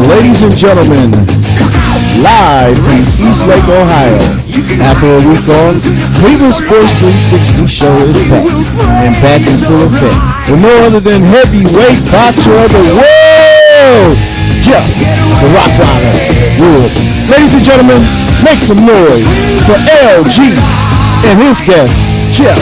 Ladies and gentlemen, live from East Lake, Ohio. After a week on, Cleveland Sports 360 show is back and back in full effect with no other than heavyweight boxer of the world, Jeff the Rottweiler Woods. Ladies and gentlemen, make some noise for LG and his guest, Jeff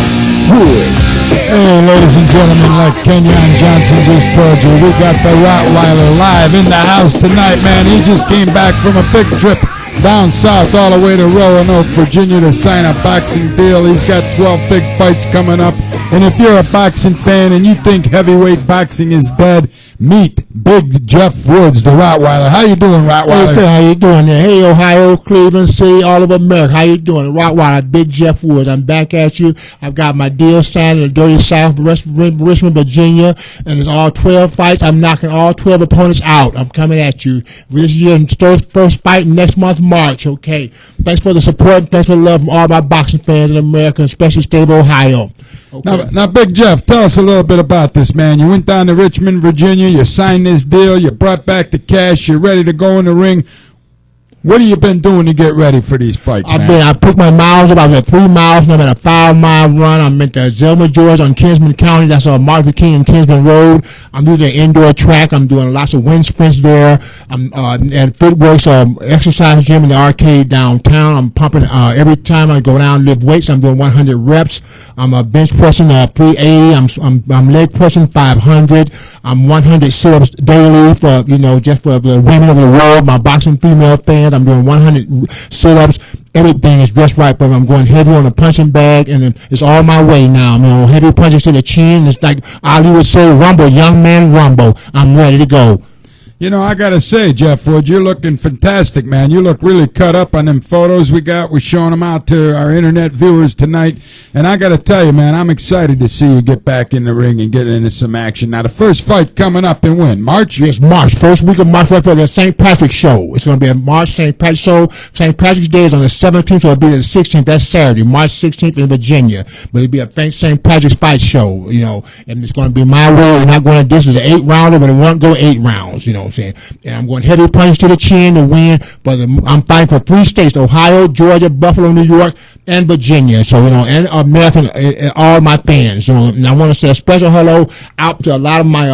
Woods. Hey, ladies and gentlemen, like Kenyon Johnson just told you, we got the Rottweiler live in the house tonight, man. He just came back from a big trip down south all the way to Roanoke, Virginia to sign a boxing deal. He's got 12 big fights coming up. And if you're a boxing fan and you think heavyweight boxing is dead, meet Big Jeff Woods, the Rottweiler. How you doing, Rottweiler? Okay, how you doing there? Hey, Ohio, Cleveland City, all over America. How you doing? Rottweiler, Big Jeff Woods. I'm back at you. I've got my deal signed in the dirty South, Richmond, Virginia, and it's all 12 fights. I'm knocking all 12 opponents out. I'm coming at you. This year, first fight next month, March. Okay. Thanks for the support. Thanks for the love from all my boxing fans in America, especially state of Ohio. Okay. Now, Big Jeff, tell us a little bit about this, man. You went down to Richmond, Virginia. You signed this deal. You brought back the cash. You're ready to go in the ring. What have you been doing to get ready for these fights, man? I picked my miles up. I was at 3 miles, and I'm at a 5-mile run. I'm at the Zelma, Georgia on Kinsman County. That's on Martin Luther King and Kinsman Road. I'm doing the indoor track. I'm doing lots of wind sprints there. I'm at Footworks exercise gym in the arcade downtown. I'm pumping every time I go down and lift weights. I'm doing 100 reps. I'm bench pressing 380. I'm leg pressing 500. I'm 100 sit-ups daily for just for the women of the world, my boxing female fans. I'm doing 100 sit-ups. Everything is dressed right for me. I'm going heavy on the punching bag, and it's all my way now. Heavy punches to the chin. It's like Ali would say, rumble, young man, rumble. I'm ready to go. I got to say, Jeff Woods, you're looking fantastic, man. You look really cut up on them photos we got. We're showing them out to our internet viewers tonight. And I got to tell you, man, I'm excited to see you get back in the ring and get into some action. Now, the first fight coming up in when? March? Yes, March. First week of March, right for the St. Patrick's Show. It's going to be a March St. Patrick's Show. St. Patrick's Day is on the 17th, so it'll be the 16th. That's Saturday, March 16th in Virginia. But it'll be a St. Patrick's fight show, and it's going to be my way. We're not going to, this is an 8-rounder, but it won't go 8 rounds, what I'm saying? And I'm going heavy punch to the chin to win. I'm fighting for 3 states: Ohio, Georgia, Buffalo, New York, and Virginia. So and American, all my fans. And I want to say a special hello out to a lot of my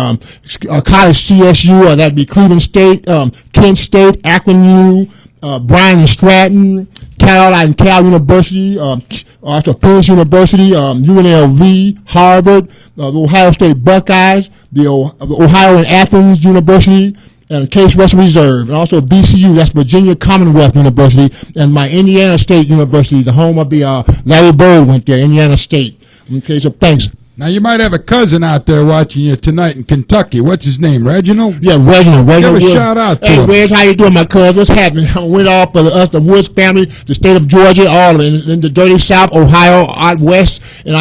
college CSU. That'd be Cleveland State, Kent State, Akron U, Bryan and Stratton, Cal University, also Phillips University, UNLV, Harvard, the Ohio State Buckeyes, the Ohio and Athens University, and Case Western Reserve, and also VCU, that's Virginia Commonwealth University, and my Indiana State University, the home of the Larry Bird went there, Indiana State. Okay, so thanks. Now, you might have a cousin out there watching you tonight in Kentucky. What's his name, Reginald? Yeah, Reginald. Give a shout out to him. Hey, Reg, how you doing, my cousin? What's happening? I went off for us, the Woods family, the state of Georgia, all of it, in the dirty South, Ohio, out west, and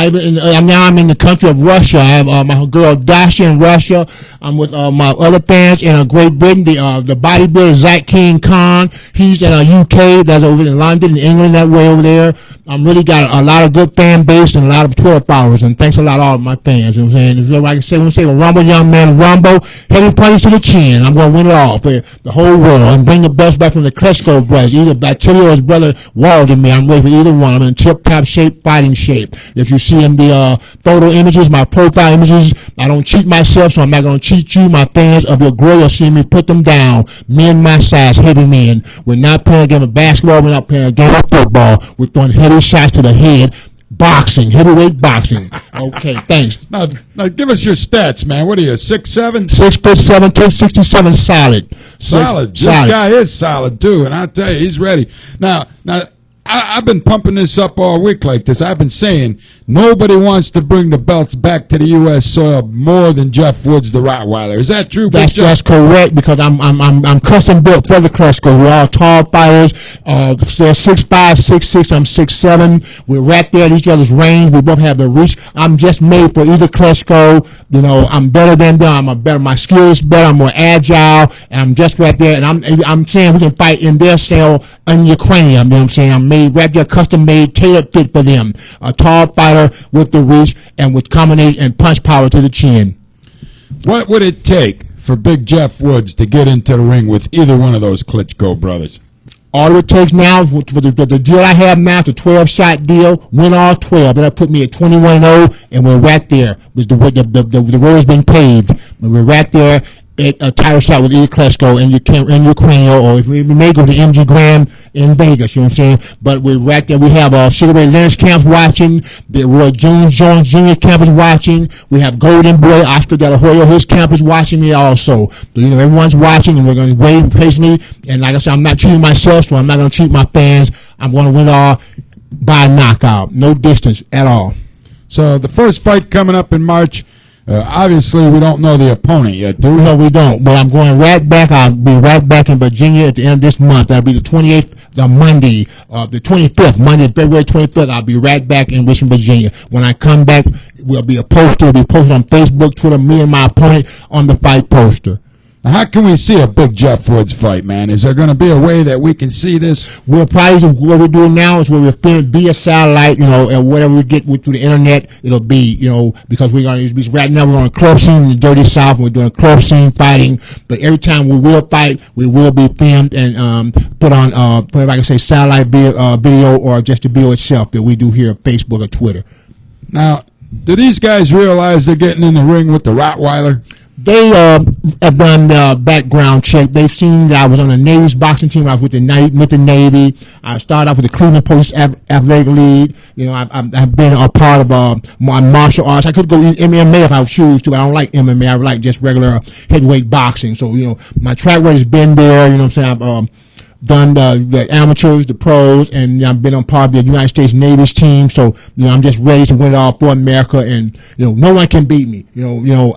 now I'm in the country of Russia. I have my girl Dasha in Russia. I'm with my other fans in Great Britain, the bodybuilder Zach King Khan. He's in UK, that's over in London, in England, that way over there. I'm really got a lot of good fan base and a lot of Twitter followers, and thanks a lot to all of my fans. You know what I'm saying? If like I say, when we say rumble, young man, rumble, heavy punches to the chin. I'm going to win it all for the whole world and bring the belts back from the Klitschko brothers. Either Bacteria or his brother Wald and me. I'm ready for either one. I'm in tip-top shape, fighting shape. If you see in the photo images, my profile images, I don't cheat myself, so I'm not going to cheat you, my fans of your glory. You'll see me put them down. Men my size, heavy men. We're not playing a game of basketball. We're not playing a game of football. We're throwing heavy shots to the head. Boxing, heavyweight boxing. Okay, thanks. Now, give us your stats, man. What are you, 6'7"? 6'7", 267, solid. Solid. This guy is solid, too, and I'll tell you, he's ready. Now, I've been pumping this up all week like this. I've been saying nobody wants to bring the belts back to the U.S. soil more than Jeff Woods, the Rottweiler. Is that true? That's correct, because I'm custom built for the Klitschko. We're all tall fighters. They're 6'5", 6'6". I'm 6'7". We're right there at each other's range. We both have the reach. I'm just made for either Klitschko. I'm better than them. My skill is better. I'm more agile, and I'm just right there. And I'm saying we can fight in their cell in Ukraine. You know what I'm saying? I'm made right there, custom made, tailored fit for them. A tall fighter with the reach and with combination and punch power to the chin. What would it take for Big Jeff Woods to get into the ring with either one of those Klitschko brothers? All it takes now for the deal I have now, the 12-shot deal, win all 12. That'll put me at 21-0, and we're right there. The road has been paved. We're right there at a title shot with either Klitschko and Ukraine, or if we may go to MG Grand in Vegas, you know what I'm saying? But we're right there. We have Sugar Ray Leonard's camp watching. The Roy Jones Jr. camp is watching. We have Golden Boy Oscar De La Hoya. His camp is watching me also. So, everyone's watching, and we're going to wait patiently. And like I said, I'm not cheating myself, so I'm not going to cheat my fans. I'm going to win all by knockout. No distance at all. So the first fight coming up in March, obviously we don't know the opponent yet, do we? No, we don't. But I'm going right back. I'll be right back in Virginia at the end of this month. That'll be the 28th, the Monday, the 25th, Monday, February 25th. I'll be right back in Richmond, Virginia. When I come back, will be a poster. It'll be posted on Facebook, Twitter, me and my opponent on the fight poster. Now, how can we see a Big Jeff Woods fight, man? Is there going to be a way that we can see this? We'll probably, what we're doing now is we're filming via satellite, and whatever we get through the internet, it'll be, because we're going to, right now we're on a club scene in the Dirty South, and we're doing club scene fighting, but every time we will fight, we will be filmed and put on, like I say, satellite video or just the video itself that we do here on Facebook or Twitter. Now, do these guys realize they're getting in the ring with the Rottweiler? They have done the background check. They've seen that I was on the Navy's boxing team. I was with the Navy. I started off with the Cleveland Police Athletic League. I've been a part of my martial arts. I could go MMA if I choose to. I don't like MMA. I like just regular heavyweight boxing. So, my track record has been there. You know what I'm saying? I've done the amateurs, the pros, and I've been on part of the United States Navy's team. So, I'm just ready to win it all for America, and no one can beat me.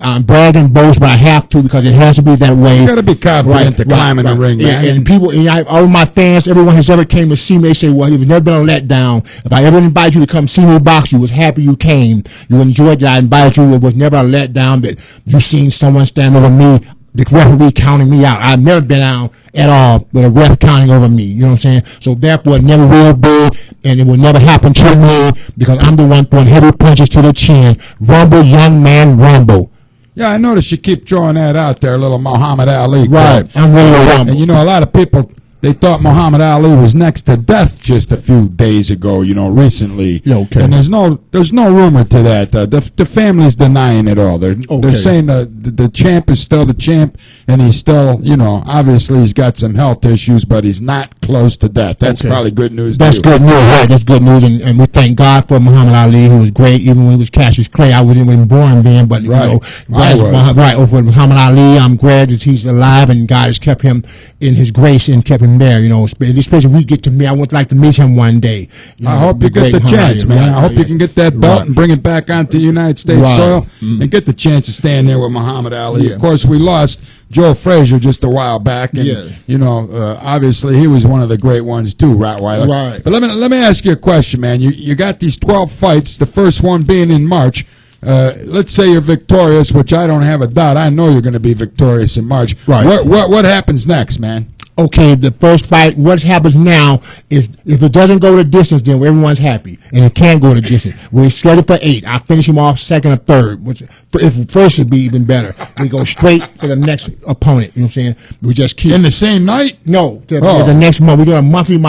I'm bragging boast, but I have to because it has to be that way. You got to be confident to climb in the ring, man. And people, all my fans, everyone has ever came to see me. They say, "Well, you've never been a letdown. If I ever invited you to come see me box, you was happy you came. You enjoyed that I invited you. It was never a letdown that you seen someone stand over me." The referee counting me out. I've never been out at all with a ref counting over me. You know what I'm saying? So therefore, it never will be, and it will never happen to me because I'm the one throwing heavy punches to the chin. Rumble, young man, rumble. Yeah, I noticed you keep throwing that out there, little Muhammad Ali. Right. I'm really a rumble. And a lot of people, they thought Muhammad Ali was next to death just a few days ago, recently. Yeah, okay. And there's no rumor to that. The family's denying it all. They're saying the champ is still the champ, and he's still, obviously he's got some health issues, but he's not close to death. That's probably good news. That's good news, right? That's good news, and we thank God for Muhammad Ali, who was great, even when he was Cassius Clay. I wasn't even born then, but with Muhammad Ali, I'm glad that he's alive, and God has kept him in His grace and kept him there, especially we get to meet. I would like to meet him one day. I hope you get the chance, man. I hope you can get that belt and bring it back onto United States soil and get the chance to stand there with Muhammad Ali. Of course, we lost Joe Frazier just a while back, and obviously he was one of the great ones too, Rottweiler. Right. But let me ask you a question, man. You got these 12 fights, the first one being in March. Let's say you're victorious, which I don't have a doubt. I know you're going to be victorious in March. Right. What happens next, man? Okay, the first fight, what happens now is if it doesn't go the distance, then everyone's happy. And it can't go the distance. We're scheduled for 8. I'll finish him off second or third, which if first would be even better. We go straight to the next opponent, you know what I'm saying? We just keep. In the same night? No, the next month. We're doing a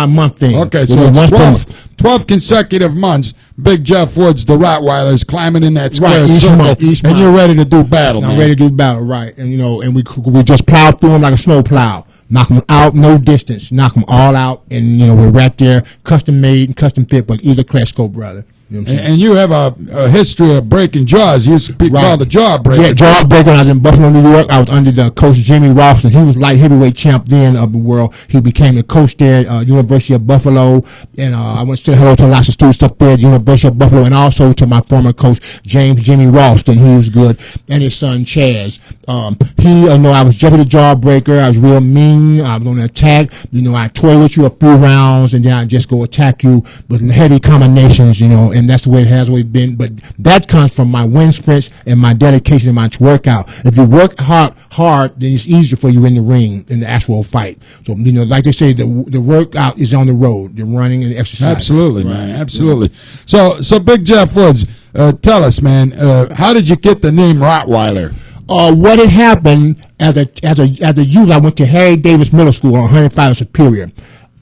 month thing. Okay, so it's 12 consecutive months. Big Jeff Woods, the Rottweiler, is climbing in that square circle, and you're ready to do battle, man. I'm ready to do battle, right. And, and we just plow through them like a snow plow. Knock them out, no distance. Knock them all out, and we're right there, custom made and custom fit by either Klitschko brother. You know what I'm saying? And you have a history of breaking jaws. You used to be called the jawbreaker. Yeah, jawbreaker. I was in Buffalo, New York. I was under the coach Jimmy Ralston. He was light heavyweight champ then of the world. He became the coach there at University of Buffalo. And I went to say hello to lots of students up there at University of Buffalo, and also to my former coach Jimmy Ralston. He was good, and his son Chaz. I was Jeffy the Jawbreaker. I was real mean. I was on the attack. I toy with you a few rounds, and then I just go attack you with heavy combinations. And that's the way it has always been. But that comes from my wind sprints and my dedication and my workout. If you work hard, then it's easier for you in the ring, in the actual fight. So, like they say, the workout is on the road, the running and the exercise. Absolutely, man. Absolutely. So Big Jeff Woods, tell us, man, how did you get the name Rottweiler? What had happened as a youth, I went to Harry Davis Middle School on 105 Superior.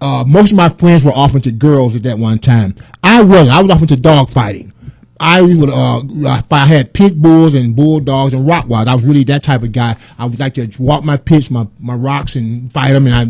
Most of my friends were off into girls at that one time. I was off into dog fighting. I had pit bulls and bulldogs and Rottweilers. I was really that type of guy. I would like to walk my pits, my rocks, and fight them. And I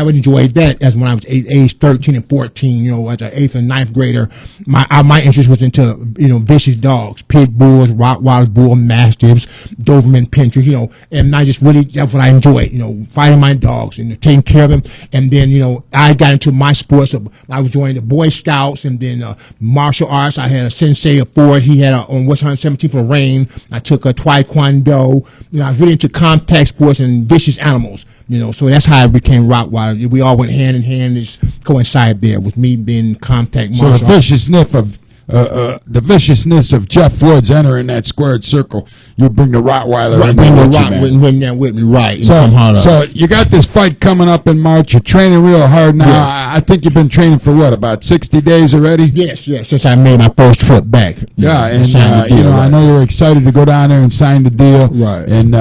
would enjoy that as when I was age 13 and 14. As an 8th and 9th grader, my interest was into vicious dogs, pit bulls, Rottweilers, bull mastiffs, Doberman pinschers. And I just really that's what I enjoyed. Fighting my dogs and taking care of them. And then I got into my sports. I was joining the Boy Scouts and then martial arts. I had a sensei of Ford. He had on West 117th for rain. I took a Taekwondo. I was really into contact sports and vicious animals. So that's how I became Rottweiler. We all went hand in hand. It's coincided there with me being contact martial. So the viciousness of Jeff Woods entering that squared circle, you bring the Rottweiler in there with me, right? So you got this fight coming up in March. You're training real hard now. Yeah. I think you've been training for about 60 days already? Yes, since I made my first trip back. Yeah, and I know you're excited to go down there and sign the deal. Right. And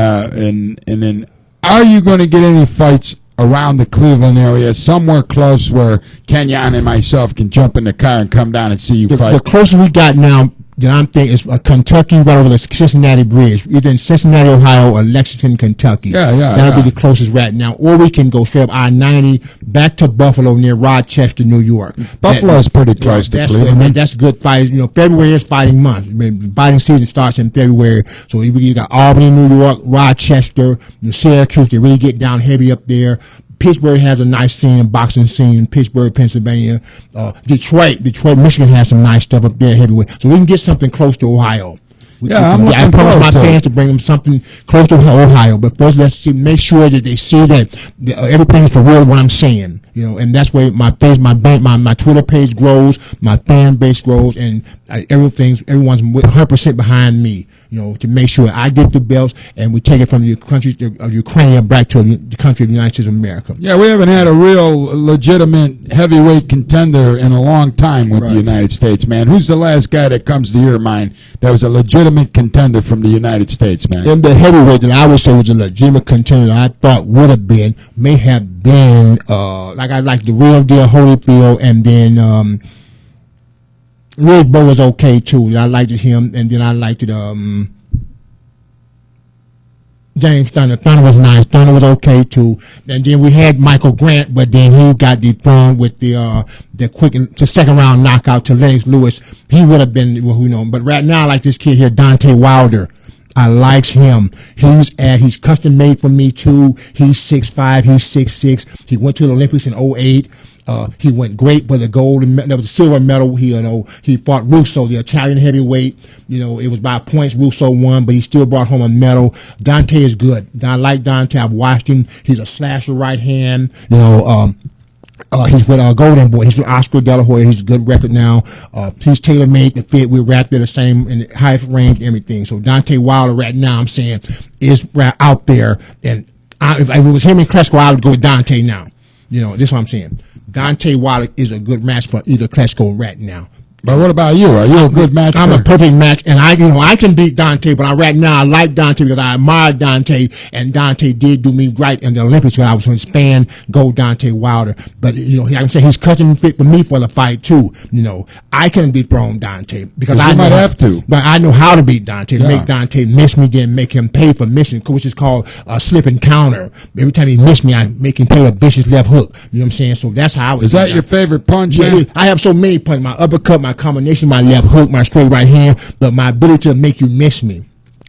then are you going to get any fights around the Cleveland area, somewhere close where Kenyon and myself can jump in the car and come down and see you fight? The closest we got now that I'm thinking is Kentucky, right over the Cincinnati Bridge, either in Cincinnati, Ohio, or Lexington, Kentucky. That'll be the closest right now. Or we can go straight up I-90 back to Buffalo near Rochester, New York. Buffalo's pretty close to Cleveland. That's a good fight. February is fighting month. Fighting season starts in February. So you got Albany, New York, Rochester, Syracuse. They really get down heavy up there. Pittsburgh has a nice boxing scene in Pittsburgh, Pennsylvania. Detroit, Michigan has some nice stuff up there heavyweight. So we can get something close to Ohio. I promised my fans to bring them something close to Ohio. But first, let's make sure that they see that everything is for real what I'm saying. And that's where my Twitter page grows, my fan base grows, and everyone's 100% behind me. To make sure I get the belts and we take it from the country of Ukraine back to the country of the United States of America. Yeah, we haven't had a real legitimate heavyweight contender in a long time with the United States, man. Who's the last guy that comes to your mind that was a legitimate contender from the United States, man? And the heavyweight that I would say was a legitimate contender I thought may have been like the real deal Holyfield, and then Red Bull was okay too. I liked him, and then I liked it. James Thunder. Thunder was nice. Thunder was okay too. And then we had Michael Grant, but then he got dethroned with the second round knockout to Lennox Lewis. He would have been, But right now, I like this kid here, Deontay Wilder. I likes him. He's custom made for me too. He's 6'5", he's 6'6". He went to the Olympics in 2008. He went great for the gold and there was a silver medal. He fought Russo, the Italian heavyweight. It was by points. Russo won, but he still brought home a medal. Dante is good. I like Dante. I've watched him. He's a slasher right hand. He's with Golden Boy. He's with Oscar De La Hoya. He's a good record now. He's tailor-made to fit. We're wrapped in the same in the height range, everything. So Deontay Wilder right now, I'm saying, is out there. And if it was him and Klitschko, I would go with Dante now. This is what I'm saying. Deontay Wilder is a good match for either Klitschko right now. But what about you? Are you a good match? I'm a perfect match, and I can beat Dante. But right now I like Dante because I admire Dante, and Dante did do me right in the Olympics when I was on his fan. Go Dante Wilder, but I can say he's custom fit for me for the fight too. I can dethrone Dante because I might have to. But I know how to beat Dante to make Dante miss me, then make him pay for missing, which is called a slip and counter. Every time he miss me, I make him pay a vicious left hook. You know what I'm saying? So that's how I would. Is that your favorite punch? Yeah, I have so many punches. My uppercut, my combination, my left hook, my straight right hand, but my ability to make you miss me.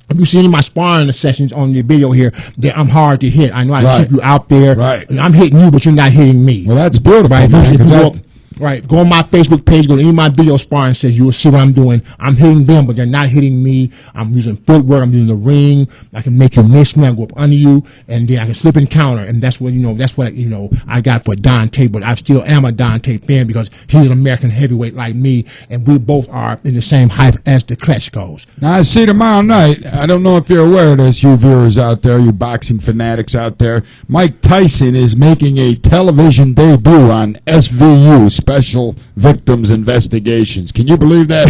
If you see my sparring sessions on the video here, that I'm hard to hit. I know I keep you out there. Right. I'm hitting you, but you're not hitting me. Well, that's beautiful, right? man. Right. Go on my Facebook page, go to any of my video sparring sessions. You will see what I'm doing. I'm hitting them, but they're not hitting me. I'm using footwork. I'm using the ring. I can make you miss me. I go up under you, and then I can slip and counter. And that's what I got for Dante. But I still am a Dante fan because he's an American heavyweight like me, and we both are in the same height as the Klitschkos. Now I see tomorrow night. I don't know if you're aware of this, you viewers out there, you boxing fanatics out there. Mike Tyson is making a television debut on SVU. Special Victims Investigations. Can you believe that?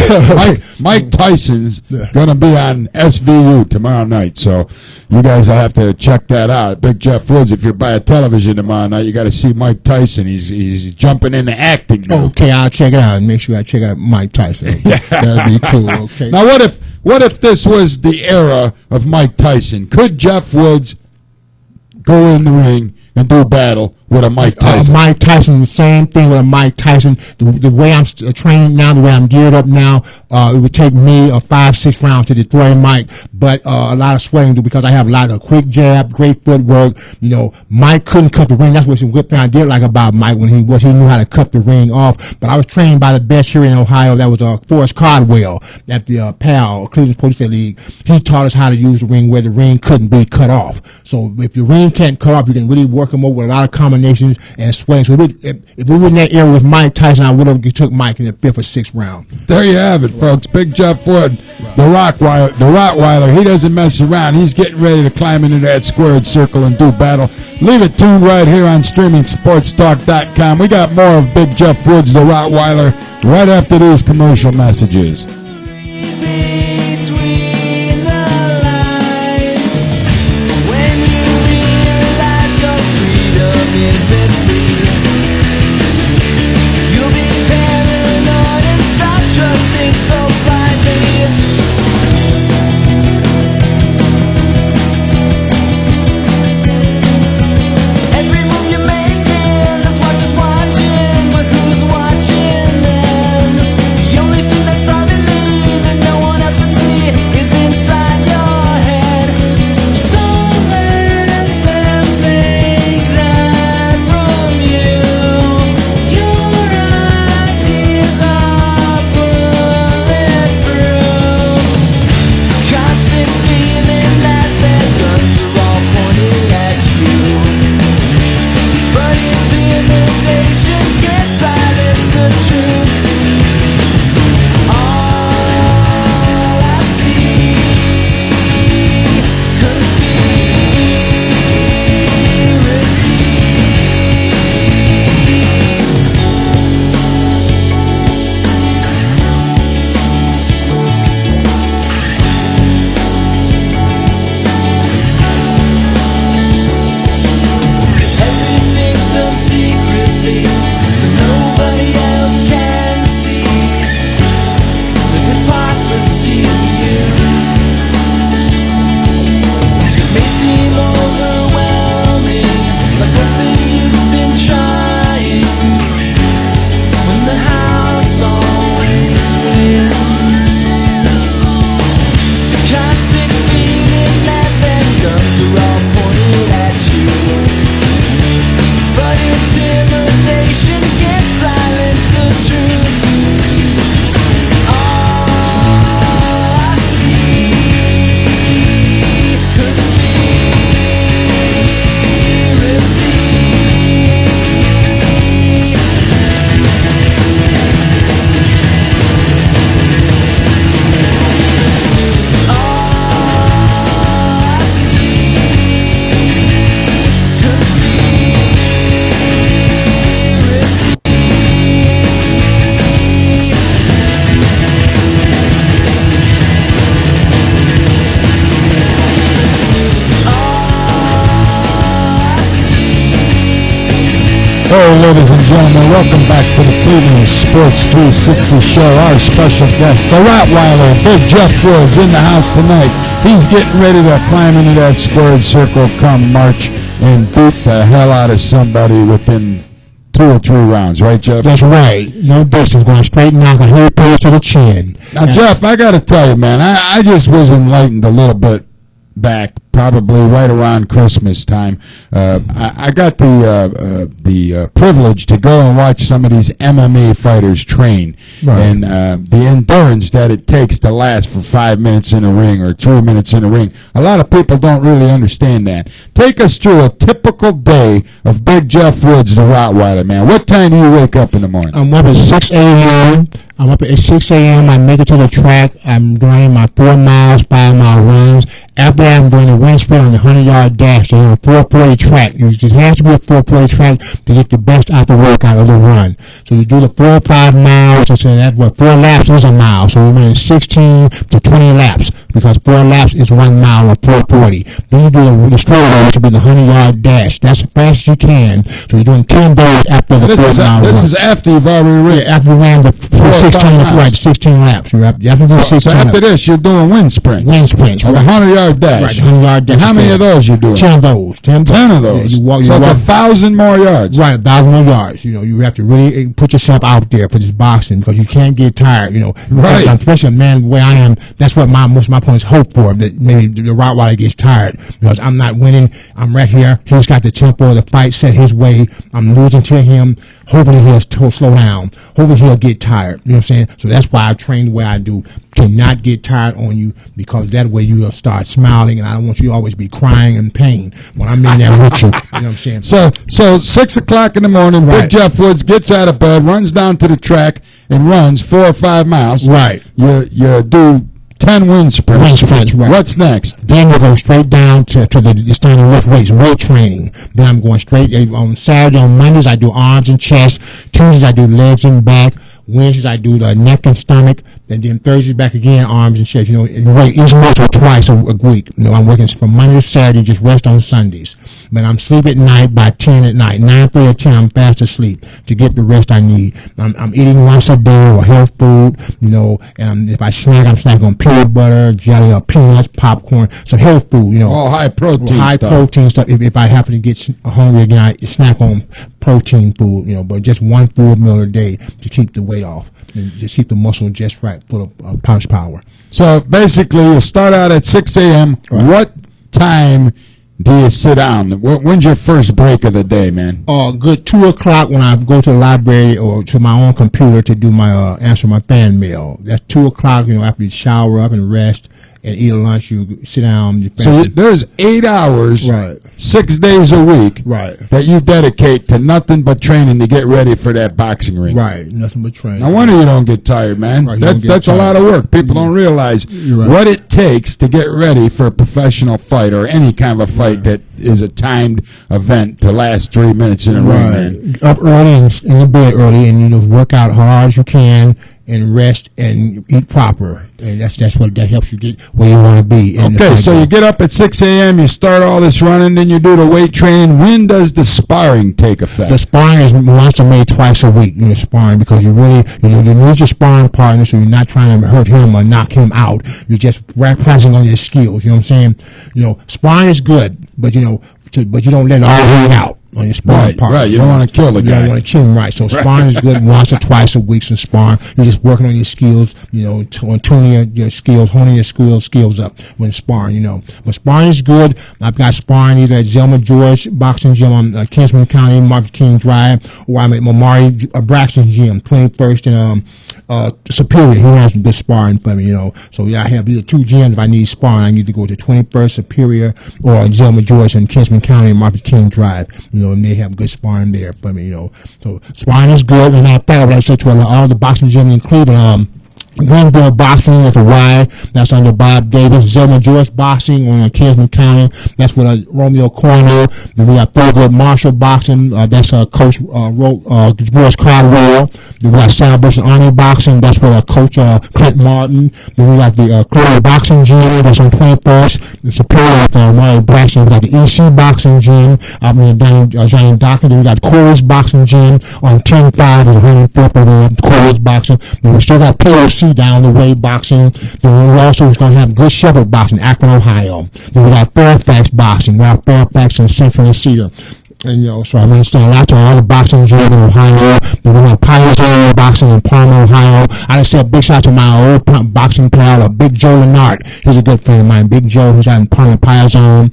Mike Tyson's going to be on SVU tomorrow night, so you guys will have to check that out. Big Jeff Woods, if you're by a television tomorrow night, you got to see Mike Tyson. He's jumping into acting now. Okay, I'll check it out. Make sure I check out Mike Tyson. That'd be cool. Okay. Now, what if this was the era of Mike Tyson? Could Jeff Woods go in the ring and do battle with a Mike Tyson? Mike Tyson, the same thing with a Mike Tyson. The way I'm trained now, the way I'm geared up now, it would take me 5-6 rounds to destroy Mike, but a lot of sweating because I have a lot of quick jab, great footwork. You know, Mike couldn't cut the ring. That's what whip thing I did like about Mike when he knew how to cut the ring off. But I was trained by the best here in Ohio. That was Forrest Cardwell at the PAL, Cleveland Police League. He taught us how to use the ring where the ring couldn't be cut off. So if the ring can't cut off, you can really work him over with a lot of combinations and swing. So if we were in that era with Mike Tyson, I would have took Mike in the 5th or 6th round. There you have it, folks. Big Jeff Wood, the Rottweiler. He doesn't mess around. He's getting ready to climb into that squared circle and do battle. Leave it tuned right here on StreamingSportsTalk.com. We got more of Big Jeff Woods, the Rottweiler, right after these commercial messages. Hello, ladies and gentlemen. Welcome back to the Cleveland Sports 360 show. Our special guest, the Rottweiler, Big Jeff Woods, in the house tonight. He's getting ready to climb into that squared circle come March and beat the hell out of somebody within 2 or 3 rounds. Right, Jeff? That's right. No distance. Going straight and knock a heel punch to the chin. Now, Jeff, I got to tell you, man, I just was enlightened a little bit back, probably right around Christmas time. I got the privilege to go and watch some of these MMA fighters train, right. And the endurance that it takes to last for 5 minutes in a ring or 3 minutes in a ring. A lot of people don't really understand that. Take us through a typical day of Big Jeff Woods, the Rottweiler, man. What time do you wake up in the morning? I'm up at 6 a.m. I'm up at 6 a.m. I make it to the track. I'm doing my 4 miles, 5 mile runs. After that, I'm doing the wind sprint on the 100-yard dash. They're on a 440 track. It has to be a 440 track to get the best out the workout of the run. So you do the 4 or 5 miles. So that's what 4 laps is a mile. So we're running 16 to 20 laps because 4 laps is 1 mile or 440. Then you do the straight race, which will be the 100-yard dash. That's as fast as you can. So you're doing 10 days after the 4 mile. This is after you've already ran. Yeah, after you ran the 16 laps. You have to do 16 So after this, you're doing wind sprints. Wind sprints. Of a 100-yard dash. Right, 100-yard dash. And how many of those you doing? 10 of those. 10 of those. So it's 1,000 more yards. Right, 1,000 more yards. You have to really put yourself out there for this boxing because you can't get tired. Right. Especially a man the way I am. That's what most of my opponents hope for. That maybe the Rottweiler gets tired because I'm not winning. I'm right here. He's got the tempo of the fight set his way. I'm losing to him. Hopefully he'll slow down. Hopefully he'll get tired. You know what I'm saying? So that's why I train the way I do. Cannot get tired on you because that way you will start smiling, and I don't want you to always be crying in pain when I'm in there with you. You know what I'm saying? So 6 o'clock in the morning, Right. Big Jeff Woods gets out of bed, runs down to the track, and runs 4 or 5 miles. Right. You do 10 wind sprints. Wind sprints, right. What's next? Then we go straight down to the standing lift weights, weight training. Then I'm going straight on Saturday. On Mondays I do arms and chest. Tuesdays I do legs and back. Wednesdays I do the neck and stomach. And then Thursdays back again, arms and chest. Each muscle twice a week. I'm working from Monday to Saturday, just rest on Sundays. But I'm sleep at night by 10 at night. 9:30 or 10, I'm fast asleep to get the rest I need. I'm eating once a day or health food, and if I snack, I'm snacking on peanut butter, jelly, or peanuts, popcorn, some health food, All high protein high stuff. protein stuff. If I happen to get hungry again, I snack on protein food, but just one full meal a day to keep the weight off. And just keep the muscle just right, full of punch power. So basically, you start out at 6 a.m. Right. What time do you sit down? When's your first break of the day, man? Good 2 o'clock when I go to the library or to my own computer to do my answer my fan mail. That's 2 o'clock. After you shower up and rest and eat lunch, you sit down. So there's 8 hours, Right. 6 days a week, Right. that you dedicate to nothing but training to get ready for that boxing ring. Right, nothing but training. No wonder you don't get tired, man. Right, you don't get That's a lot tired. of work. People don't realize Right. what it takes to get ready for a professional fight or any kind of a fight that is a timed event to last 3 minutes in a ring, man. Up early and in the bed early, and work out hard as you can, and rest and eat proper, and that helps you get where you want to be. Okay, so you get up at 6 a.m., you start all this running, then you do the weight training. When does the sparring take effect? The sparring is once or maybe twice a week. Sparring because you really, you need your sparring partner, so you're not trying to hurt him or knock him out. You're just practicing on your skills. You know what I'm saying? Sparring is good, but you don't let it all hang out on your sparring partner. Right, you don't want to kill the guy. You don't want to kill him, right. So sparring is good once or twice a week. And sparring, you're just working on your skills, tuning your skills, honing your skills up when sparring, But sparring is good. I've got sparring either at Zelma George Boxing Gym on Kinsman County, Martin King Drive, or I'm at Mamari Braxton Gym, 21st and Superior. He has some good sparring for me, So I have either 2 gyms. If I need sparring, I need to go to 21st Superior or Zelma George in Kinsman County and Martin King Drive. And they have good sparring there for me, So sparring is good, and I thought, I said to all the boxing gyms in Cleveland, Glenville Boxing with a Y, that's under Bob Davis. Zelma George Boxing on Kinsman County, that's with Romeo Corner. Then we got Thurgood Marshall Boxing, that's Coach George Caldwell. Then we got Salvation Army Boxing, that's with Coach Clint Martin. Then we got the Cleveland Boxing Gym, that's on 21st. The Superior with Mario Braxton. We got the EC Boxing Gym, Johnny Docker. Then we got Corey's Boxing Gym on 10-5, there's 104th over Corey's Boxing. Then we still got POC down the way boxing. Then we also was going to have Good Shepherd Boxing, Akron, Ohio. Then we got Fairfax Boxing. We got Fairfax and Central and Cedar. And, so I'm going to say a lot to all the boxing gyms in Ohio. Then we got Pioneer Boxing in Parma, Ohio. I just said a big shout to my old boxing pal, Big Joe Lennart. He's a good friend of mine. Big Joe, who's out in Parma, Piazone.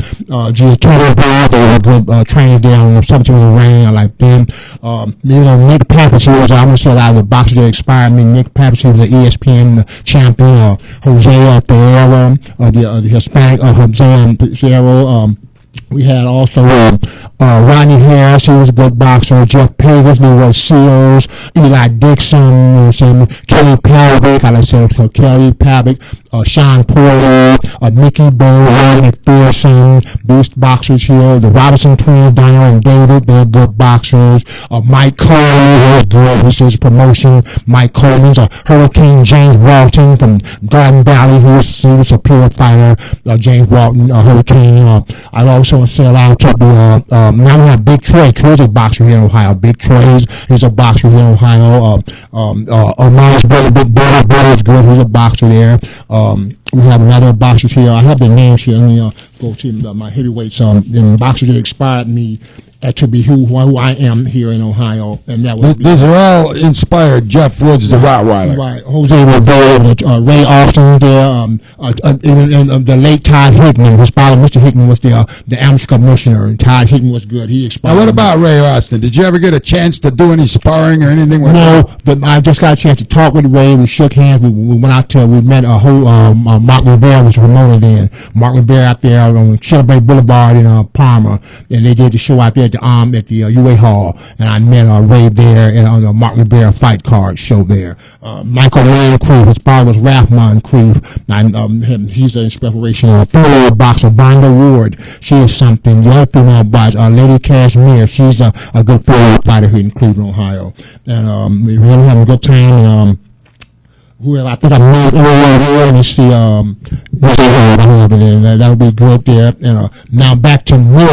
They were good trainers there on 17 in the ring. I like them. Nick Pappas, I'm going to say a lot of the boxers that expired me. Nick Pappas, he was the ESPN champion. Jose Ferreira, the Hispanic, Jose Ferreira, We had also Rodney Harris, he was a good boxer. Jeff Pagans, he was Seals. Eli Dixon, you know what I'm saying? Kelly Pavick, I like to say Kelly Pavick. Sean Porter, Mickey Bowe, Rodney Pearson, beast boxers here. The Robinson twins, Daniel and David, they're good boxers. Mike Coleman, who is good. This is promotion. Mike Coleman's Hurricane James Walton from Garden Valley, he was a pure fighter. James Walton, Hurricane. I also sell out to the, now we have Big Troy. Troy's a boxer here in Ohio. Big Troy is a boxer here in Ohio. Miles brother, Big Brother is good. He's a boxer there. We have another boxers here. I have the names here. Let me go to my heavyweights. The boxers that inspired me to be who I am here in Ohio, and that was these are all inspired. Jeff Woods, the Rottweiler, right? Jose Rivera, Ray Austin, there, and the late Todd Hickman. His father, Mr. Hickman, was the amateur commissioner, and Todd Hickman was good. He inspired. Now, what about Ray Austin? Did you ever get a chance to do any sparring or anything with him? No, but I just got a chance to talk with Ray. We shook hands. We went out to. We met a whole. Mark Rivera was the promoter then. Mark Rivera out there on Celebrate Boulevard in Palmer, and they did the show out there at the UA Hall, and I met Ray there and on the Mark Rivera fight card show there. Michael Wayne Creve, his father was Rathmon Creve. He's an inspiration. Female boxer Vonda Ward, she is something. The other female boxer, Lady Cashmere, she's a good female fighter here in Cleveland, Ohio. And we really having a good time. And whoever I think I met earlier, let me see, that would be good there. And now back to me.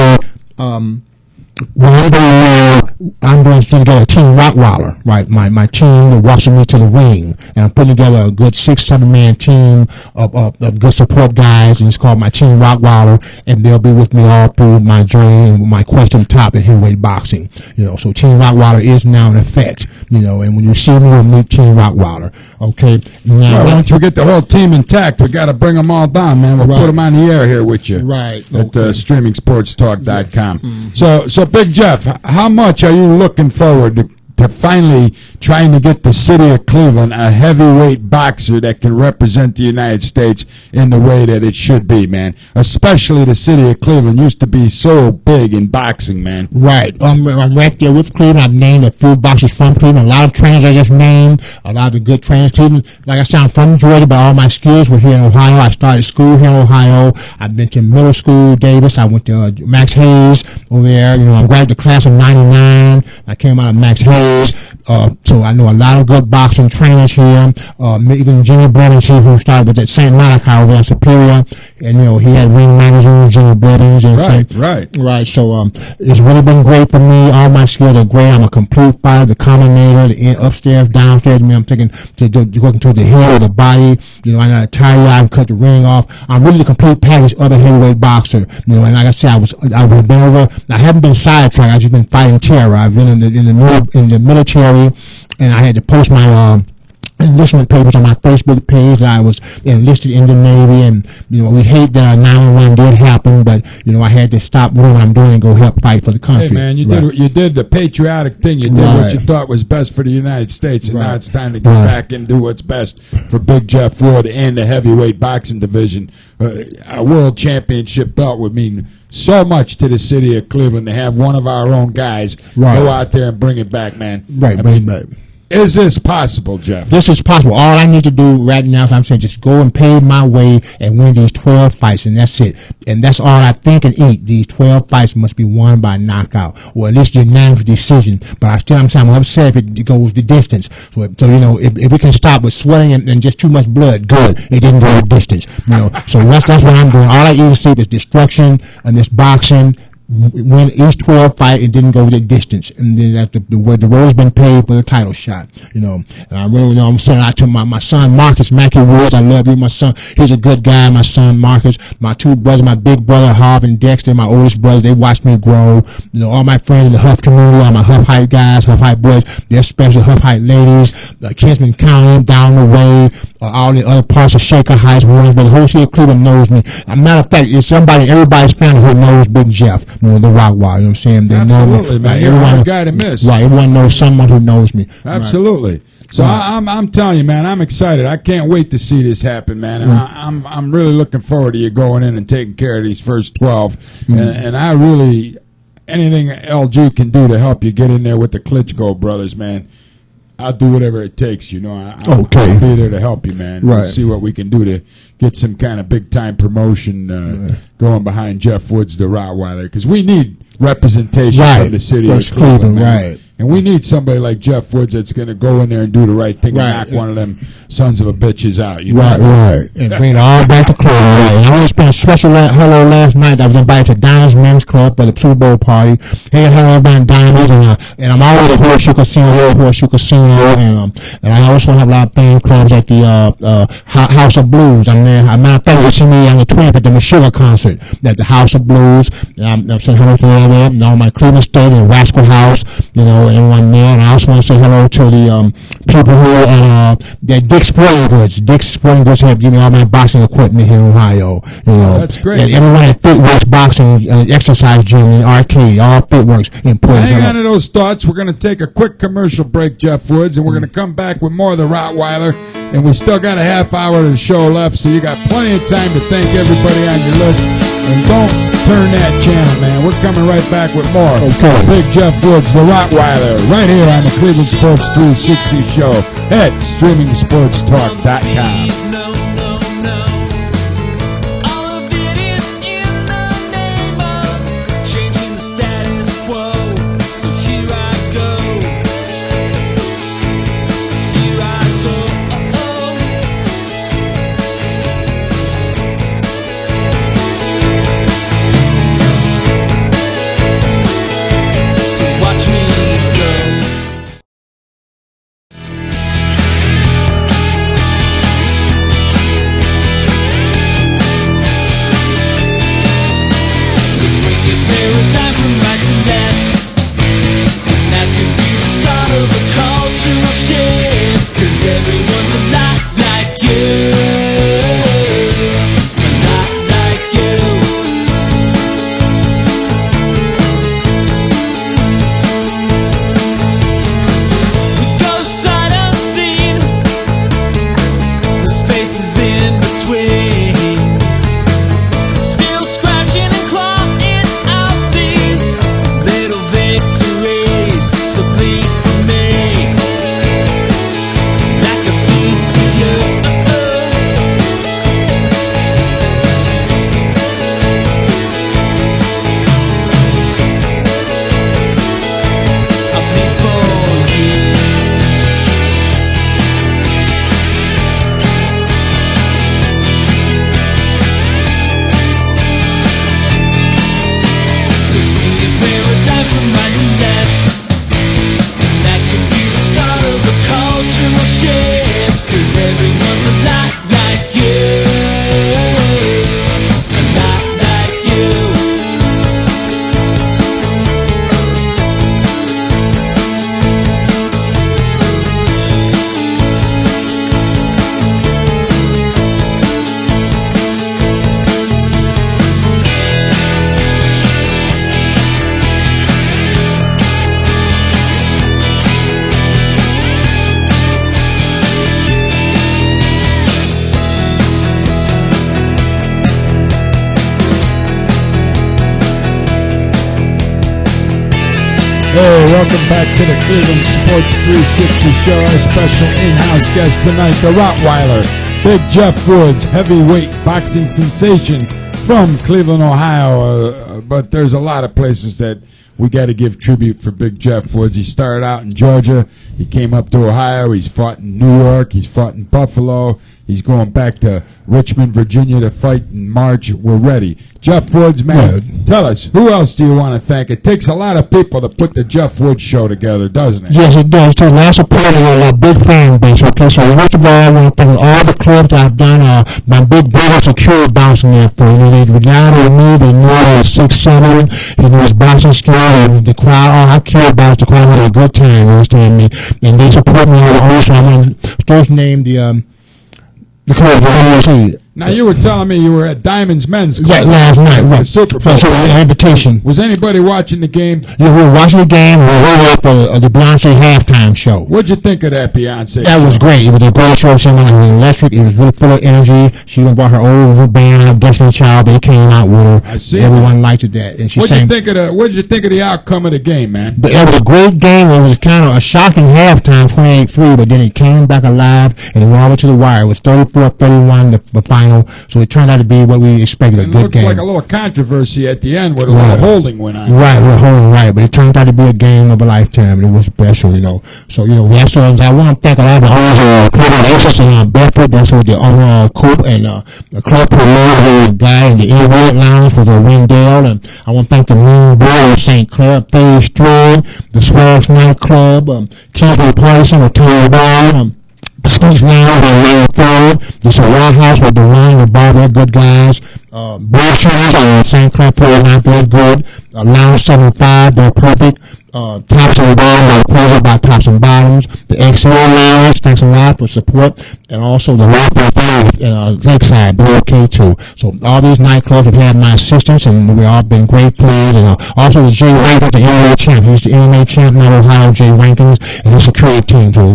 I'm going to put together a Team Rottweiler, right? My team that walks me to the ring, and I'm putting together a good 6-7 man team of good support guys, and it's called my Team Rottweiler, and they'll be with me all through my journey and my quest to the top in heavyweight boxing. So Team Rottweiler is now in effect. And when you see me, you'll meet Team Rottweiler. Okay. Now, once we get the whole team intact, we got to bring them all down, man. We'll put them on the air here with you, right? At streamingsportstalk.com. Mm-hmm. So Big Jeff, how much are you looking forward to finally trying to get the city of Cleveland a heavyweight boxer that can represent the United States in the way that it should be, man? Especially the city of Cleveland used to be so big in boxing, man. Right. I'm right there with Cleveland. I've named a few boxers from Cleveland. A lot of trainers I just named. A lot of the good trainers. Cleveland. Like I said, I'm from Georgia, but all my skills were here in Ohio. I started school here in Ohio. I've been to middle school, Davis. I went to Max Hayes over there. I graduated the class of 99. I came out of Max Hayes. So I know a lot of good boxing trainers here. Even Jimmy Blevins here, who started with that St. Malachi over there, Superior, and he had Ring Magazine, Jimmy Blevins, and right. So it's really been great for me. All my skills are great. I'm a complete fighter, the combinator, the upstairs, downstairs. I'm taking working to the head of the body. I got to tie you out and cut the ring off. I'm really the complete package of a heavyweight boxer. And like I said, I've been over. I haven't been sidetracked. I've just been fighting terror. I've been in the military, and I had to post my enlistment papers on my Facebook page that I was enlisted in the Navy, and we hate that 9/11 did happen, but I had to stop doing what I'm doing and go help fight for the country. Hey man, you did the patriotic thing. You did what you thought was best for the United States, and now it's time to get back and do what's best for Big Jeff Wood and the heavyweight boxing division. A world championship belt would mean so much to the city of Cleveland to have one of our own guys go out there and bring it back, man. Right. Is this possible, Jeff? This is possible. All I need to do right now is I'm saying just go and pave my way and win these 12 fights, and that's it. And that's all I think and eat. These 12 fights must be won by knockout, or at least unanimous decision. But I'm upset if it goes the distance. So if it can stop with sweating and just too much blood, good. It didn't go the distance. So that's what I'm doing. All I eat and sleep is destruction and this boxing. Win each 12 fight and didn't go the distance, and then the road's been paved for the title shot. And I really I'm sending out to my son Marcus Mackey Woods. I love you, my son. He's a good guy, my son Marcus. My two brothers, my big brother Harv and Dexter, my oldest brother. They watched me grow. All my friends in the Huff community, all my Huff Height guys, Huff Height boys, they're special Huff Height ladies, Kinsman County down the way, all the other parts of Shaker Heights, Warrensburg. The whole city of Cleveland knows me. As a matter of fact, it's somebody in everybody's family who knows Big Jeff. The Rottweiler, you know what I'm saying? They Absolutely, know me. Man. You're a hard guy to miss. Right, everyone knows someone who knows me. Absolutely. Right. So I'm telling you, man, I'm excited. I can't wait to see this happen, man. And I'm really looking forward to you going in and taking care of these first 12. And I really, anything LG can do to help you get in there with the Klitschko brothers, man, I'll do whatever it takes. I'll be there to help you, man. Right. We'll see what we can do to get some kind of big time promotion going behind Jeff Woods the Rottweiler, because we need representation from the city of Cleveland, man. Right. And we need somebody like Jeff Woods that's going to go in there and do the right thing and knock one of them sons of a bitches out. Right. And bring it all back to Cleveland. Right. And I want to spend a special hello last night. I was invited to Dinah's Men's Club for the Super Bowl party. Hey, hello, everybody in Dinah's. And I'm always at Horseshoe Casino. And I also have a lot of fan clubs at the House of Blues. I'm there. As a matter of fact, you see me on the 20th at the Meshuggah concert at the House of Blues. I'm saying hello to them and all my Cleveland State and Rascal House, everyone there. And I also want to say hello to the people who are at Dick's Sporting Goods. Dick's Sporting Goods have given me all my boxing equipment here in Ohio. That's great. And everyone at Fitworks Boxing Exercise Gym in the arcade, all Fitworks in Portland. Hang on to those thoughts. We're going to take a quick commercial break, Jeff Woods, and we're going to come back with more of the Rottweiler. And we still got a half hour of the show left, so you got plenty of time to thank everybody on your list. And don't turn that channel, man. We're coming right back with more. Okay. Big Jeff Woods, the Rottweiler, right here on the Cleveland Sports 360 show at streamingsportstalk.com. Hey, welcome back to the Cleveland Sports 360 show. Our special in-house guest tonight, the Rottweiler, Big Jeff Woods, heavyweight boxing sensation from Cleveland, Ohio. But there's a lot of places that we got to give tribute for Big Jeff Woods. He started out in Georgia. He came up to Ohio. He's fought in New York. He's fought in Buffalo. He's going back to Richmond, Virginia to fight in March. We're ready. Jeff Woods, man, tell us, who else do you want to thank? It takes a lot of people to put the Jeff Woods show together, doesn't it? Yes, it does. It lots of people with a big fan base. Okay, so first of all, I want to thank all the clubs that I've done. My big brother secured bouncing there for. They relied on me. They knew I was 6'7". He knew his boxing skill, and the crowd, all I care about is the crowd had a good time, you understand me? And they support me all the way. So I'm going to first name the club, Now, you were telling me you were at Diamond's Men's Club last night, right? Super Bowl. So an invitation. Was anybody watching the game? Yeah, we were watching the game. We were up for the Beyonce halftime show. What'd you think of that Beyonce That show? was great. It was a great show. It was electric. It was really full of energy. She even brought her old band, Destiny Child. They came out with her. I see. Everyone liked that. And she What'd sang. you think of the outcome of the game, man? But it was a great game. It was kind of a shocking halftime, 28-3, but then it came back alive and it went over to the wire. It was 34-31 the final, so it turned out to be what we expected, a It good looks game. like a little controversy at the end where a little holding went on. Right, we're holding right, but it turned out to be a game of a lifetime, and it was special, So, that's I want to thank a lot of the owners of Club Oasis in Bedford. That's what the owner Coop and the club promoter, the guy in the Inwood Lounge for the Wendell, and I want to thank the Moon Boy of St. Clair, Phase 3, the Swags Nightclub, Kingsville Party Center, Tony Brown, Squeeze Lounge on Main Road, the Sawan House with the Wine and Bar, they're good guys. Bullshitters on St. Clair 49, very good. Lounge 75, they're perfect. Tops and Bottoms, like Crazy about Tops and Bottoms. The XL Lounge, thanks a lot for support. And also the Rockville Family Lakeside, they're okay too. So all these nightclubs have had my assistance, and we've all been great friends. And also with Jay Rankins, the MMA champ. He's the MMA champ now, Ohio, Jay Rankins, and his security team. So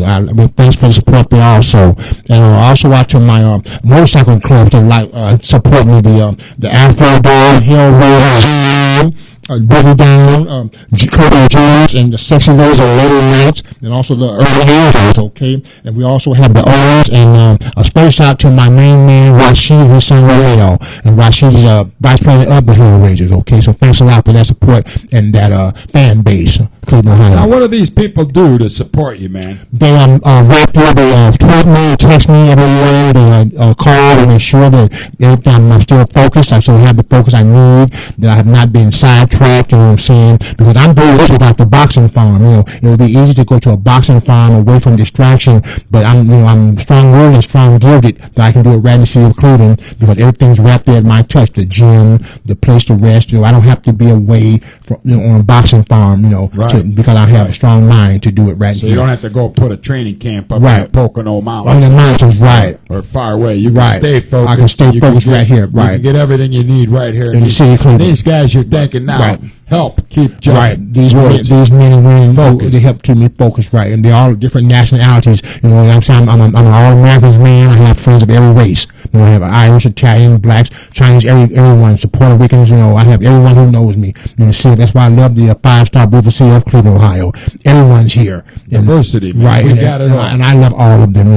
thanks for the support there also. And also out to my motorcycle clubs that support me, the Afro Dog, Hellraiser, Boogie Down, Kobe Jones, and the Section Rose on later nights, and also the early angels, okay? And we also have the Owens, and a special shout out to my main man, Rashid, his son, Rael. And Rashid is vice president of the Hill Rangers, okay? So thanks a lot for that support and that fan base, Cleveland, Ohio. Now, what do these people do to support you, man? They rap you, they tweet me, text me every day, they call and make sure that every time I'm still focused, I still have the focus I need, that I have not been sidetracked, you know what I'm saying? Because I'm doing this without the boxing farm, It would be easy to go to a boxing farm away from distraction, but I'm strong-willed and strong-gifted that I can do it right in the city of Cleveland because everything's right there at my touch, the gym, the place to rest, I don't have to be away from, on a boxing farm, Right. because I have a strong mind to do it right So here. you don't have to go put a training camp up Right. in Pocono Mountains. On the mountains, right. Or far away. You can Right. stay focused. I can stay You focused get- right here, right. You can get everything you need right here. In the city of Cleveland. These guys you're thinking now Right. help keep Jeff Right, these Woods men and women, focused. they help keep me focused, right? And they're all different nationalities. I'm saying I'm an all-American man. I have friends of every race. I have Irish, Italian, blacks, Chinese, everyone. So Puerto Ricans, I have everyone who knows me. See, that's why I love the five-star beautiful city of Cleveland, Ohio. Everyone's here. And, Diversity, man. right? We And, got it all. and I love all of them.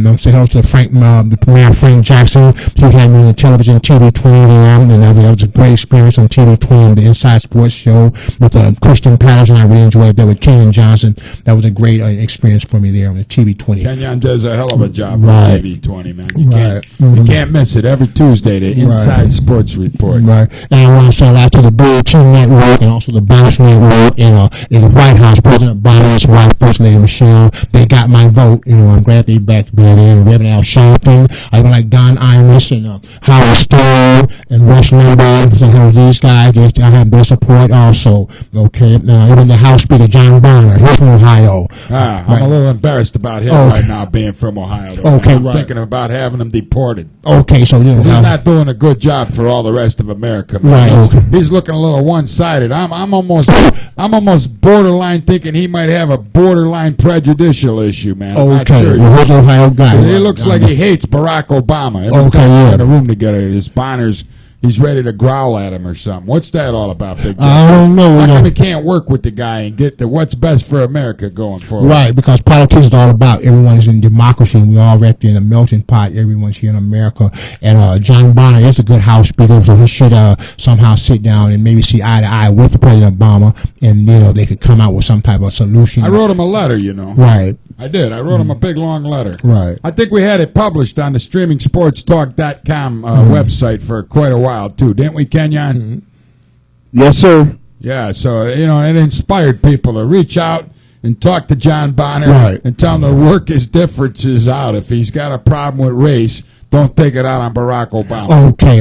I'm saying hello to the premier Frank Jackson. He had me on the television, TV20, and that was a great experience on TV20, the Inside Sports Show with Christian Patterson. I really enjoyed that with Kenyon Johnson. That was a great experience for me there on the TV20. Kenyon does a hell of a job Right. for TV20, man. You Right. you can't miss it every Tuesday, the Inside Sports Report. Right. And I want to shout out to the Blue Team Network and also the Bounce Network and the White House, President Obama, his wife, First Lady Michelle. They got my vote. I'm glad they back to be there. And Reverend Al Sharpton. I even like Don Imus and Howard Stone and Rush Limbaugh. So these guys, I have their support also. Okay. Even the House Speaker, John Bonner. He's from Ohio. I'm a little embarrassed about him right now being from Ohio. Though, Okay, I'm right. thinking about having him deported. Okay, so He's not doing a good job for all the rest of America. Right, okay. He's looking a little one-sided. I'm almost borderline thinking he might have a borderline prejudicial issue, man. I'm not okay. sure. Well, who's Ohio guy? He looks like he hates Barack Obama. Every Okay, time we yeah. get a room together, his Bonner's, he's ready to growl at him or something. What's that all about, Big Jeff? I don't know. How come he can't work with the guy and get the what's best for America going forward? Right, because politics is all about everyone's in democracy, and we all right there in a melting pot. Everyone's here in America, and John Bonner is a good House Speaker, so he should somehow sit down and maybe see eye to eye with President Obama, and they could come out with some type of solution. I wrote him a letter, Right. I did. I wrote him a big, long letter. Right. I think we had it published on the streamingsportstalk.com website for quite a while, too. Didn't we, Kenyon? Yes, sir. Yeah, so, it inspired people to reach out and talk to John Bonner Right. and tell him to work his differences out. If he's got a problem with race, don't take it out on Barack Obama. Okay.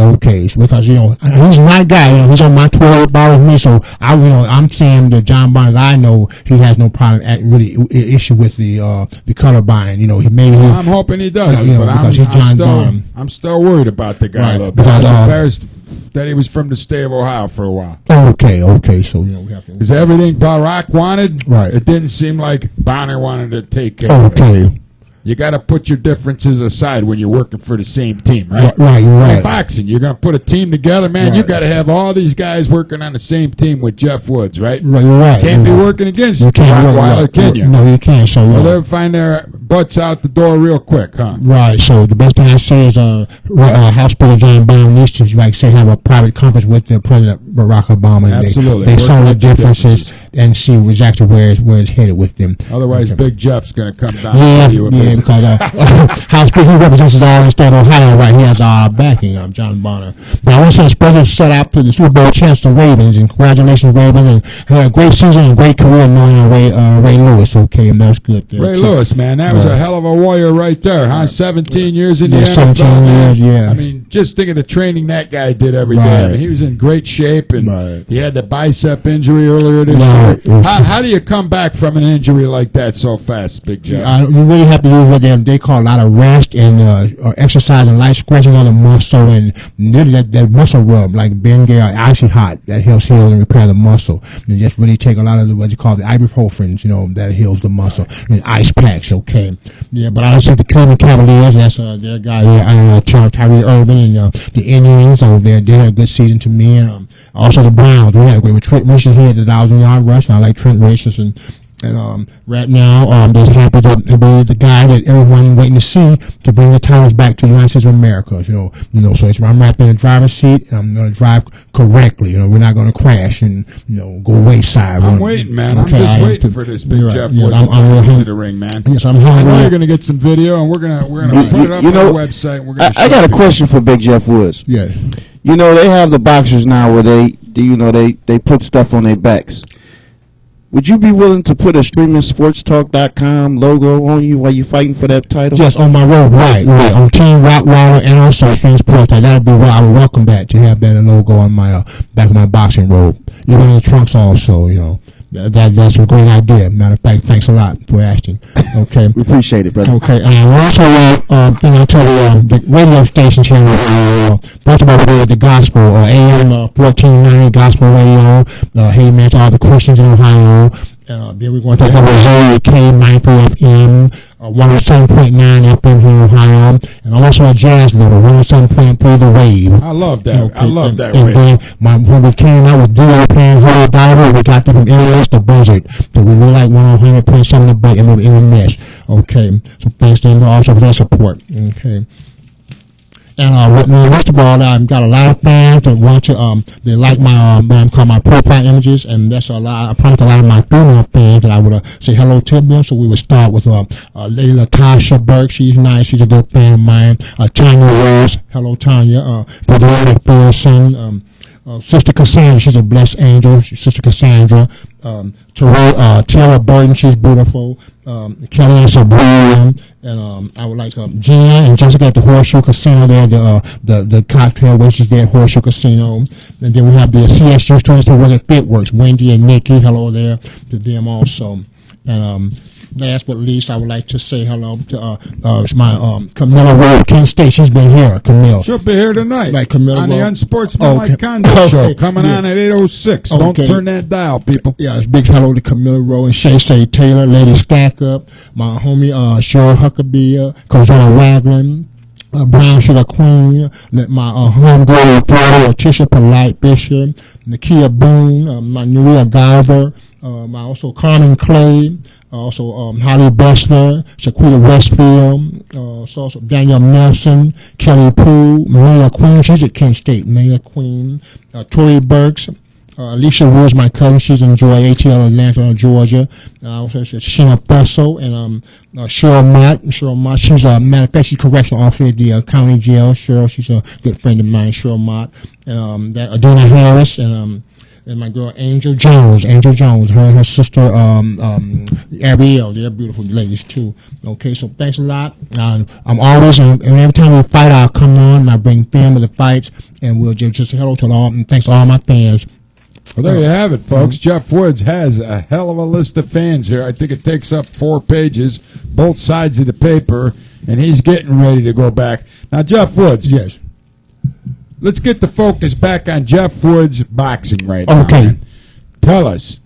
Because he's my guy. He's on my Twitter bar with me. So I'm saying that John Bonner, I know he has no problem really issue with the color buying. I'm hoping he does, but I'm still worried about the guy. Right, a little bit. because, I was embarrassed that he was from the state of Ohio for a while. Okay. So we have to. Because everything Barack wanted, right, it didn't seem like Bonner wanted to take care of it. Okay. You got to put your differences aside when you're working for the same team, right? Right, you're right. In boxing, you're going to put a team together, man. Right. You got to have all these guys working on the same team with Jeff Woods, right? Right, you're right. Can't be working against the Rottweiler, can you? No, you can't. So they'll find their butts out the door real quick, huh? Right. So the best thing I say is, House Speaker John Bonner needs to, have a private conference with the President Barack Obama. And Absolutely. They solve the differences and see exactly where it's headed with them. Otherwise, Big Jeff's going to come down to you. Yeah, because House Speaker, he represents all the state of Ohio, right? He has our backing, John Bonner. But I want to say, President set out to the Super Bowl chance to Ravens, and congratulations, Ravens, and had a great season and great career knowing Ray Lewis. Okay, and that's good. Ray Lewis, man, that was a hell of a warrior right there, huh? 17 years in the NFL. 17 years, yeah. I mean, just think of the training that guy did every day. I mean, he was in great shape, and he had the bicep injury earlier this year. How do you come back from an injury like that so fast, Big Jeff? You really have to use what they call a lot of rest and exercise and light stretching on the muscle, and really that muscle rub, like Bengay or Icy Hot, that helps heal and repair the muscle. You just really take a lot of what you call the ibuprofens, that heals the muscle. And ice packs, okay. Yeah, but I said the Cleveland Cavaliers, that's their guy there, Tyree Irvin, and the Indians over there. They had a good season to me. Also the Browns, we had a great with Trent Richardson here at the 1,000-yard rush. And I like Trent Richardson. And right now, they're happy to be the guy that everyone waiting to see to bring the titles back to the United States of America. So I'm right in the driver's seat, and I'm going to drive correctly. We're not going to crash and go wayside. I'm waiting, man. I'm just waiting for this Big Jeff Woods to come into the ring, man. Yes, I'm hungry. I know you're going to get some video, and we're gonna put it up on the website. And we're gonna I got a question for Big Jeff Woods. Yeah. They have the boxers now where they put stuff on their backs. Would you be willing to put a streamingsportstalk.com logo on you while you're fighting for that title? Yes, on my robe, right. On Team Rottweiler and also Stream Sports Talk. That would be I would welcome that, to have that logo on my back of my boxing robe. Even in the trunks also, That's a great idea. Matter of fact, thanks a lot for asking. Okay. We appreciate it, brother. Okay. And also, tell the radio stations here, first of all, we're the gospel, AM 1490 Gospel Radio. Hey, man, to all the Christians in Ohio. Then we're going to talk about K93 FM, 107.9 FM here in Ohio, and also a jazz level, 107.3 The Wave. I love that. Okay. I love that and wave. Then when we came out with D.O. playing Holy Diver, we got them from NOS to Buzzard. So we really like 100.7 The Bite and in the mesh. Okay. So thanks to them also for their support. Okay. And most of all, I've got a lot of fans that want to, they like my, what I'm calling my profile images, and that's a lot. I promised a lot of my female fans that I would say hello to them. So we would start with Lady Latasha Burke. She's nice. She's a good fan of mine. Tanya Rose. Hello, Tanya. Frederica McPherson. Sister Cassandra, she's a blessed angel. Sister Cassandra. Tara Burton, she's beautiful. Kelly and Sabrina, and I would like Gina and Jessica at the Horseshoe Casino there, the cocktail waitress there at Horseshoe Casino. And then we have the CSU students that work at FitWorks, Wendy and Nikki, hello there to them also. And last but least, I would like to say hello to my Camilla Road, Kent State. She's been here, Camille. She'll be here tonight. Like Camilla on the Road. Unsportsmanlike Conduct Show, coming on at 8:06. Don't turn that dial, people. Yeah, it's big hello to Camilla Rowe and Shay Taylor, Lady Stack Up, my homie Cheryl Huckabee, Cozella Ragland, Brown Sugar Queen, my homegirl in Florida, Letitia Polite Bishop, Nakia Boone, my Maria Garver, my also Carmen Clay, also Holly Bessler, Shaquita Westfield, also Danielle Nelson, Kelly Poole, Maria Queen, she's at Kent State, Maria Queen, Tori Burks, Alicia Woods, my cousin, she's in ATL Atlanta, Georgia. Also Sheena Fusso and Cheryl Mott, she's a matter of fact, she's correctional officer at the county jail. Cheryl, she's a good friend of mine, Cheryl Mott. And Adina Harris and and my girl Angel Jones. Her and her sister Ariel. They're beautiful ladies too. Okay, so thanks a lot. I'm always, and every time we fight, I'll come on and I bring fans to the fights, and we'll just say hello to all, and thanks to all my fans. Well, there you have it, folks. Jeff Woods has a hell of a list of fans here. I think it takes up 4 pages, both sides of the paper, and he's getting ready to go back. Now, Jeff Woods. Yes. Let's get the focus back on Jeff Woods boxing right now. Okay. Man. Tell us,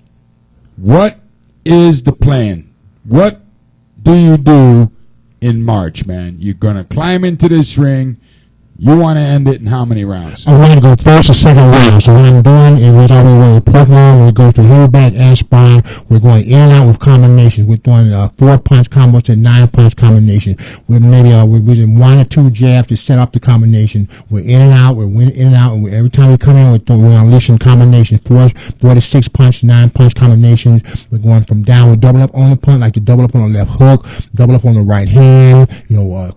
what is the plan? What do you do in March, man? You're going to climb into this ring. You want to end it in how many rounds? I want to go first or second round. So what I'm doing is we're we go to heel back and spine. We're going in and out with combinations. We're doing 4-punch combos to 9-punch combination. We're we're using 1 or 2 jabs to set up the combination. We're in and out. We're in and out. And every time we come in, we're unleashing combinations. 4 to 6 punch, 9-punch combinations. We're going from down. We double up on the punch, like to double up on the left hook, double up on the right hand.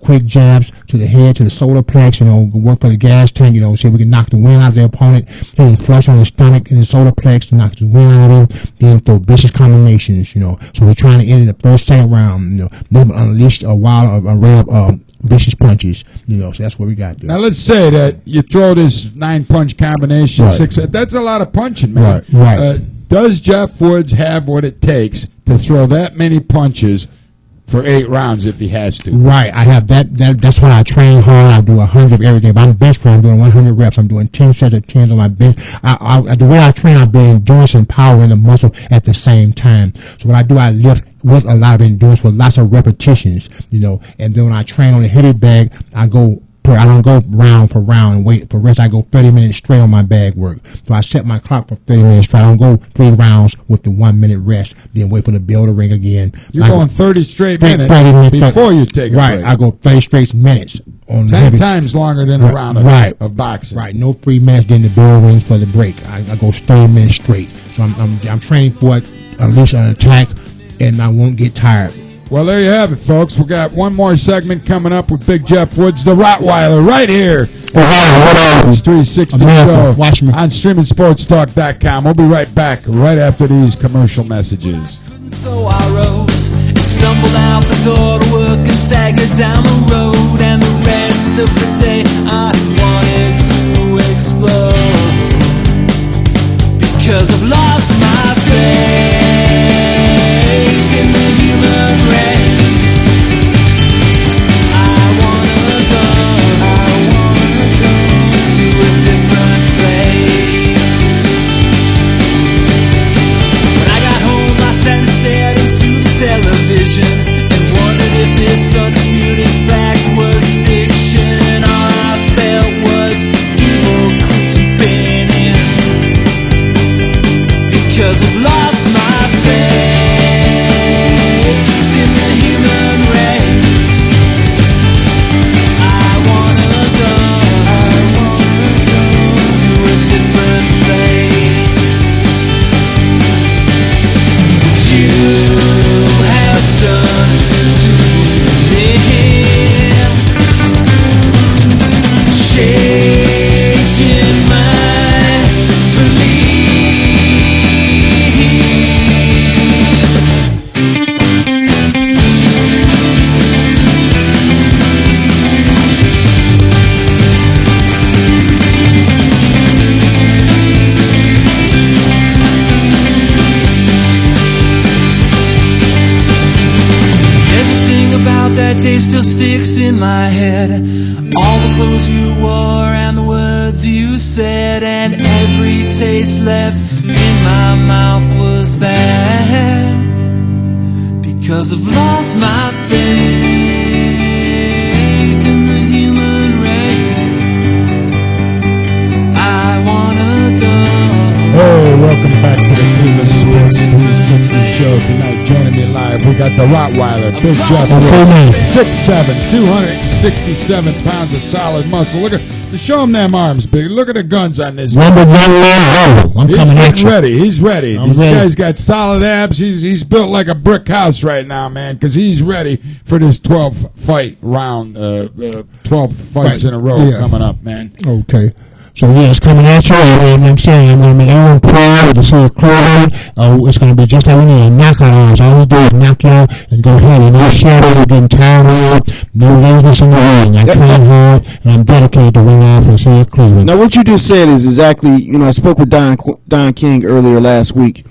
Quick jabs to the head, to the solar plex. Work for the gas tank, see if we can knock the wind out of the opponent, hitting flush on the stomach and the solar plex to knock the wind out of him, then throw vicious combinations, So we're trying to end in the first, second round, then unleash a wild array of vicious punches, so that's what we got there. Now let's say that you throw this 9-punch combination, right. 6, that's a lot of punching, man. Right. Does Jeff Woods have what it takes to throw that many punches for 8 rounds if he has to? Right, I have that. That's why I train hard. I do 100 of everything. If I'm bench press, I'm doing 100 reps. I'm doing 10 sets of 10s on my bench. The way I train, I build endurance and power in the muscle at the same time. So what I do, I lift with a lot of endurance with lots of repetitions, And then when I train on the heavy bag, I don't go round for round and wait for rest. I go 30 minutes straight on my bag work. So I set my clock for 30 minutes straight. I don't go 3 rounds with the 1 minute rest, then wait for the bell to ring again. You're going 30 straight minutes before you take a break. I go 30 straight minutes. 10 times longer than a round of boxing. Right, no 3 minutes, then the bell rings for the break. I go 30 minutes straight. So I'm trained for it, at least an attack, and I won't get tired. Well, there you have it, folks. We got one more segment coming up with Big Jeff Woods, the Rottweiler, right here. It's 360 Show watch me. on StreamingSportsTalk.com. We'll be right back right after these commercial messages. So I rose and stumbled out the door to work and staggered down the road. And the rest of the day I wanted to explode because I've lost my faith in the human race. I wanna go to a different place. When I got home, I sat and stared into the television and wondered if this undisputed fact was fiction. All I felt was evil creeping in because I've lost my faith in the human race. I wanna go to a different place. What you have done to me, shaking my beliefs. Everything about that day still sticks in my head. All the clothes you wore and the words you said, and every taste left in my mouth was bad because I've lost my faith in the human race. I wanna go. Oh, welcome back to the Cleveland Sports 360 Show tonight. Joining me live, we got the Rottweiler, Big Jeff Woods, 6'7", 267 pounds of solid muscle. Look at, show him them arms, Big. Look at the guns on this. I'm coming at you. Ready. He's ready. I'm This ready. guy's got solid abs. He's built like a brick house right now, man, because he's ready for this 12 fight round, 12 fights in a row coming up, man. Okay. So yeah, it's coming at you, and I'm saying I'm going to make everyone proud to see it clearly. It's going to be just like we need a knockout on us. All we do is knock you out and go ahead. And no shadow, you're getting tired of it. No laziness in the ring. I train hard, and I'm dedicated to win off and see it Cleveland. Now, what you just said is exactly, I spoke with Don King earlier last week,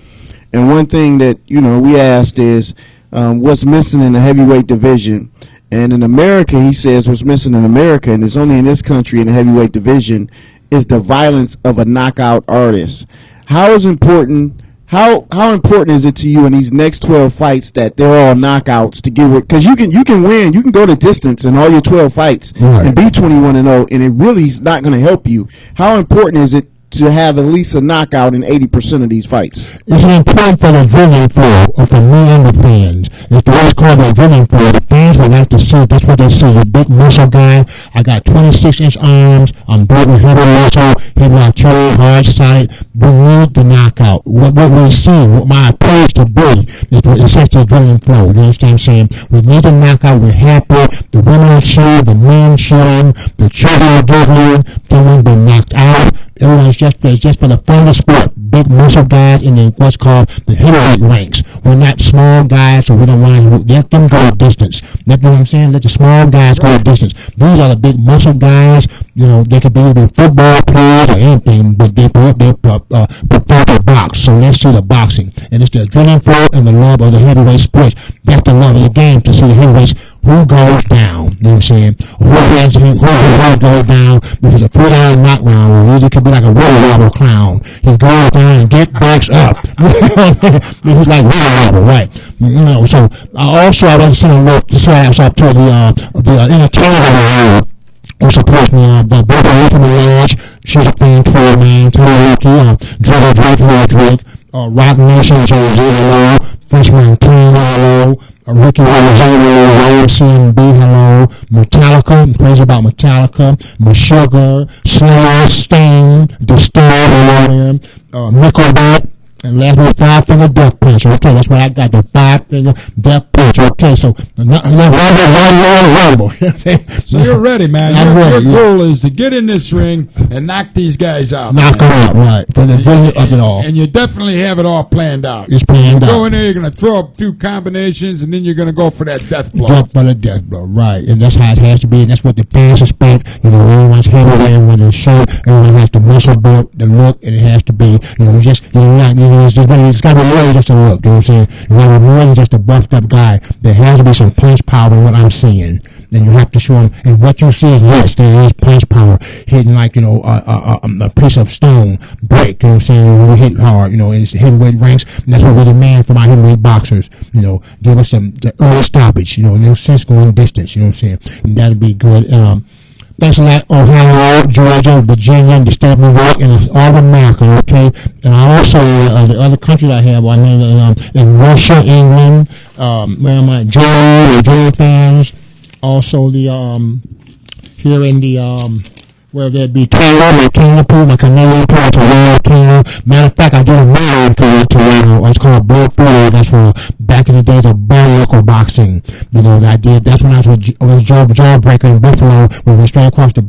and one thing that, we asked is what's missing in the heavyweight division. And in America, he says what's missing in America, and it's only in this country in the heavyweight division, is the violence of a knockout artist. How important is it to you in these next 12 fights that they're all knockouts to get? Because you can win, you can go the distance in all your 12 fights and be 21-0, and it really is not going to help you. How important is it to have at least a knockout in 80% of these fights? It's important for the adrenaline flow for me and the fans. It's the what's called the adrenaline flow. The fans would like to see it. That's what they see. A big muscle guy. I got 26-inch arms. I'm built with heavy muscle, heavy artillery, hard sight. We need the knockout. What we see, what my approach to be, is such the adrenaline flow. You understand what I'm saying? We need the knockout. We're happy. The women are cheering, the men cheering, the children are giggling. Someone's been knocked out. Everyone's just for the fun of the sport. Big muscle guys in the what's called the heavyweight ranks. We're not small guys, so we don't want to let them go the distance. You know what I'm saying? Let the small guys go the distance. These are the big muscle guys. They could be football players or anything, but they prefer to box. So let's see the boxing. And it's the adrenaline flow and the love of the heavyweight sports. That's the love of the game, to see the heavyweights. Who goes down? You know what I'm saying? Who goes down? If it's a 3-round knock round, it could be like a roll wobble clown. He goes down and get backs up. He's like roll wobble, right? So I was sending a look to say I was up to the entertainer who supports me, the Brother Ricky Minaj. She's a fan too, man. Tony Drake, Rock Nation, Jay-Z, French Montana, Ricky Rose, CMB, hello, Metallica, I'm crazy about Metallica, Meshuggah, Slayer, Stain, Disturbed, Nickelback, and last one, 5-finger death punch. Okay, that's what I got, the 5-finger death punch. Okay, so so you're ready, man. Your goal is to get in this ring and knock these guys out. Knock them out, right? For the vision of it all. And you definitely have it all planned out. It's planned out. Go in there, you're going to throw a few combinations, and then you're going to go for that death blow. Jump for the death blow, right? And that's how it has to be. And that's what the fans expect. Everyone's heavy, everyone's in shape, everyone has the muscle built, the look, and it has to be. It's got to be more than just a look. You know what I'm saying? You got to be more than just a buffed up guy. There has to be some punch power in what I'm seeing. Then you have to show them. And what you see is, yes, there is punch power hitting like, a piece of stone break. You know what I'm saying? We hit hard, in the heavyweight ranks. And that's what we demand from our heavyweight boxers. Give us the early stoppage, no sense going distance. You know what I'm saying? And that'll be good. Thanks a lot, Ohio, Georgia, Virginia, and the state of New York, and all of America, okay? And I also, the other countries I have, in Russia, England, where am I? Germany fans. Also here in the, where there'd be Canada, my Canadian people, Toronto. Matter of fact, I did a mail to Toronto. It's called Blood Food. That's for back in the days of bare knuckle boxing. I did. That's when I was with Jawbreaker in Buffalo. We went straight across the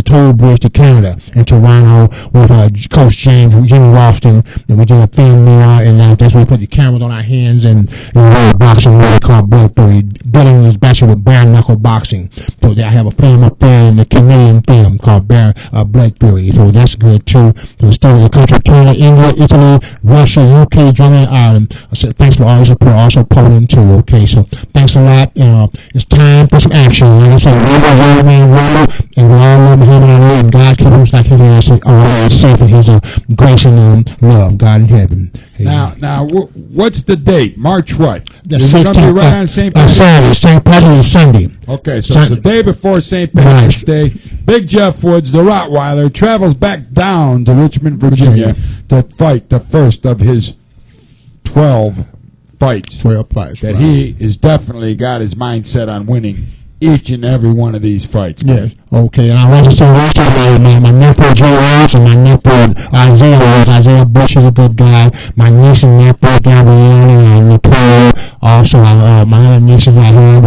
toll bridge to Canada in Toronto with Coach Jimmy Ralston. And we did a film there, and that's where we put the cameras on our hands and boxing really called Blood Food. Building is basically with bare knuckle boxing. So I have a film up there in the Canadian film called Blood Fury, so that's good too. So the state of the country, Canada, India, Italy, Russia, UK, Germany, Ireland. I said thanks for all your support, also Poland too. Okay, so thanks a lot. It's time for some action. Like I said, and we all love Muhammad Ali, and God keep him like he is safe in His grace and love. God in heaven. Now, what's the date? March what? The 16th. Right on St. Patrick's St. Patrick's Sunday. Okay, so it's the day before St. Patrick's Day. Big Jeff Woods, the Rottweiler, travels back down to Richmond, Virginia, to fight the first of his 12 fights. 12 fights. That he is definitely got his mindset on winning each and every one of these fights. Yes. Okay. And I want to say also my nephew Joe Rose and my nephew Isaiah Rose. Isaiah Bush is a good guy. My niece and nephew Gabrielle and Nicole. Also, my other nieces I have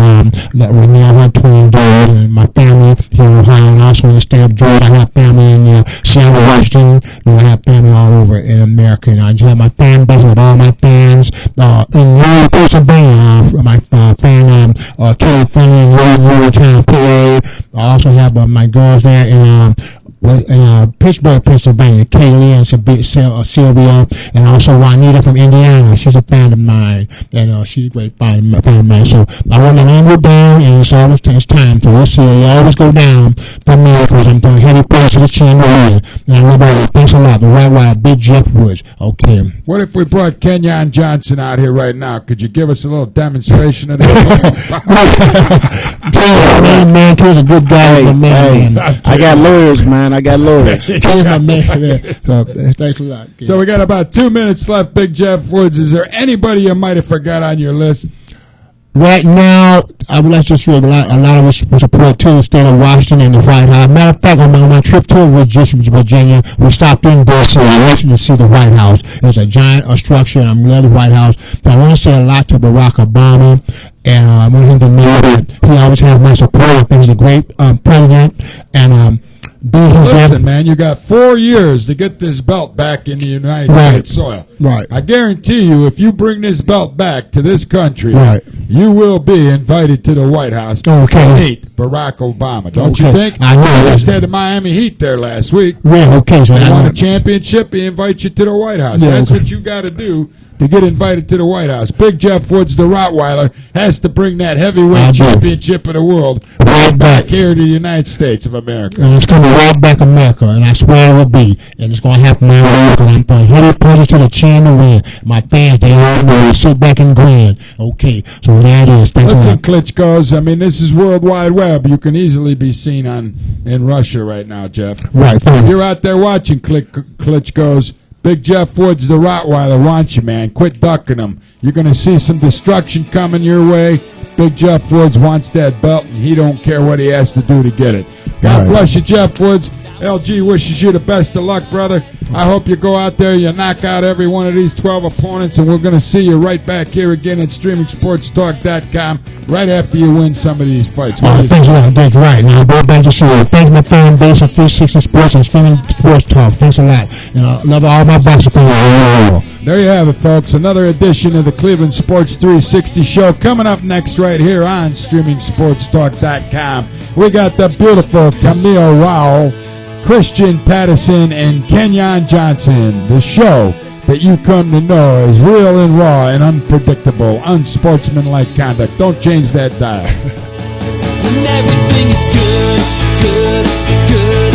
Renee, I have twin daughters, and my family here in Ohio, and also in the state of Georgia. I have family in Seattle, Washington. I have family all over in America. And I just have my fan base with all my fans in Louisville, Pennsylvania. My fan Kelly Funny in Louisville, PA. I also have my girls there in Pittsburgh, Pennsylvania, Kaylee and Sylvia, and also Juanita from Indiana. She's a fan of mine, and she's a great fan of mine. So I want to end it down, and it's always takes time. So we'll see. It always go down for me because I'm doing heavy press to the chin to win. And I love all. Thanks a lot. The Rottweiler, Big Jeff Woods. Okay. What if we brought Kenyon Johnson out here right now? Could you give us a little demonstration of that? Man, he's a good guy. Hey, I got lawyers, man. I got lawyers. My man. So thanks a lot. So we got about 2 minutes left, Big Jeff Woods. Is there anybody you might have forgot on your list? Right now, I would like to show a lot of us support to the state of Washington and the White House. Matter of fact, on my trip to Virginia, we stopped in D.C. I want you to see the White House. It's a giant structure, and I love the White House. But I want to say a lot to Barack Obama, and I want him to know that he always has my support. I think he's a great president, and listen, man, you got 4 years to get this belt back in the United States soil. Right. I guarantee you, if you bring this belt back to this country, you will be invited to the White House to meet Barack Obama. Don't you think? I know. Just had the Miami Heat there last week. Yeah, okay. So they won a championship. He invites you to the White House. Yeah, That's what you got to do to get invited to the White House. Big Jeff Woods, the Rottweiler, has to bring that heavyweight championship of the world right back here to the United States of America. And it's coming right back America, and I swear it will be. And it's going to happen right now because I'm putting heavy punches to the chin to win. My fans, they all know they sit back and grin. Okay, so there it is. Thanks Listen, Klitschko's, I mean, this is World Wide Web. You can easily be seen in Russia right now, Jeff. Right. If you're out there watching Klitschko's, Big Jeff Woods, the Rottweiler, wants you, man. Quit ducking him. You're going to see some destruction coming your way. Big Jeff Woods wants that belt, and he don't care what he has to do to get it. God bless you, Jeff Woods. LG wishes you the best of luck, brother. I hope you go out there, you knock out every one of these 12 opponents, and we're going to see you right back here again at StreamingSportsTalk.com right after you win some of these fights. Thanks a lot. That's right. Now, go back to show. Thanks my fan base of 360 Sports and Streaming Sports Talk. Thanks a lot. And I love all my basketball. There you have it, folks. Another edition of the Cleveland Sports 360 show coming up next right here on StreamingSportsTalk.com. We got the beautiful Camille Rowell, Christian Patterson, and Kenyon Johnson. The show that you come to know as real and raw and unpredictable, unsportsmanlike conduct. Don't change that dial. When everything is good, good, good.